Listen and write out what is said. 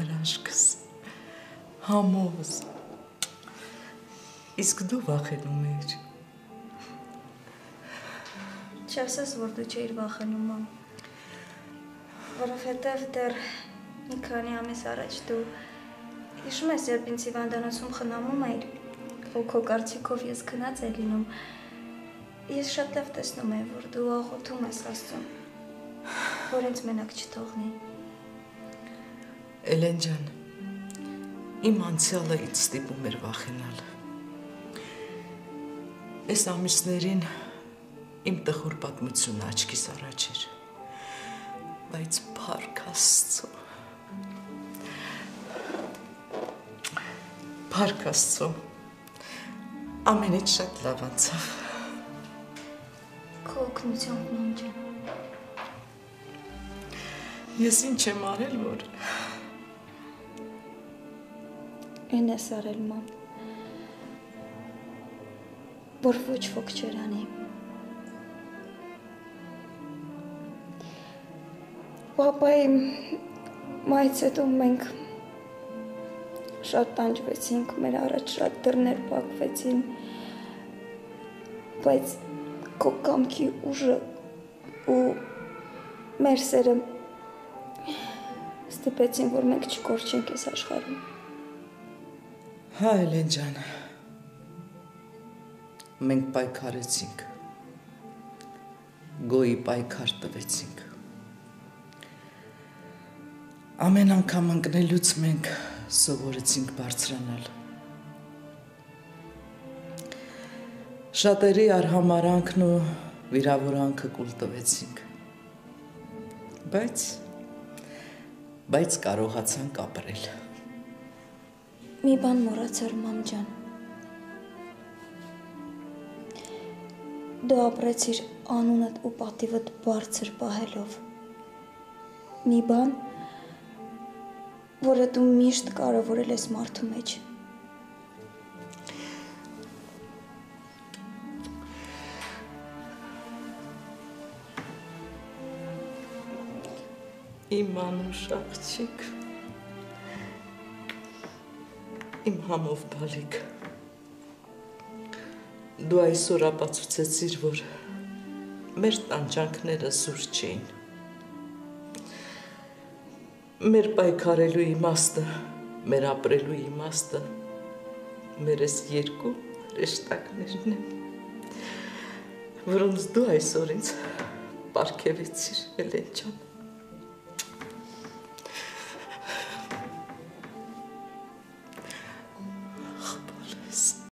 հրաշքս, համոզ, իսկ դու վախենում էիր։ Չասես, որ դու չէիր վախենում, մամ, որովհետև դեռ մի քանի ամիս առաջ դու հիշում ես, երբ ինձ հիվանդանոցում խնամում էիր, ու քո կարծիքով ես քնած էի լինում, ես շատ լավ տեսնում եմ, որ դու աղոթում ես Աստծուն, որ ինձ մենակ չթողնի։ Էլեն ջան, իմ անցյալը ինձ ստիպում էր վախենալ։ Այս ամիսներին իմ տխուր պատմությունը աչքիս առաջ էր, բայց փառք Աստծո, փառք Աստծո, ամենից շատ լավ անցավ։ Քո օգնությամբ, մամ ջան։ Ես ինչ եմ արել, որ… Էն ես արել, մամ, որ ոչ ոք չեր անի։ Պապայի մայից հետո մենք շատ տանջվեցինք, մեր առաջ շատ դռներ փակվեցին, բայց քո կամքի ուժը ու մեր սերը ստիպեցին, որ մենք չկորչենք այս աշխարհում։ Հա, Էլեն ջան, մենք պայքարեցինք, գոյի պայքար տվեցինք։ Ամեն անգամ ընկնելուց մենք սովորեցինք բարձրանալ։ Շատերի արհամարանքն ու վիրավորանքը կուլ տվեցինք, բայց կարողացանք ապրել։ Մի բան մոռացար, մամ ջան։ Դու ապրեցիր անունդ ու պատիվդ բարձր պահելով։ Մի բան, որը դու միշտ կարևորել ես մարդու մեջ։ Իմ անուշ աղջիկ, իմ համով բալիկ, դու այսօր ապացուցեցիր, որ մեր տանջանքները սուր չէին։ Մեր պայքարելու իմաստը, մեր ապրելու իմաստը, մեր այս երկու հրեշտակներն են, որոնց դու այսօր ինձ պարգևեցիր, Էլեն ջան։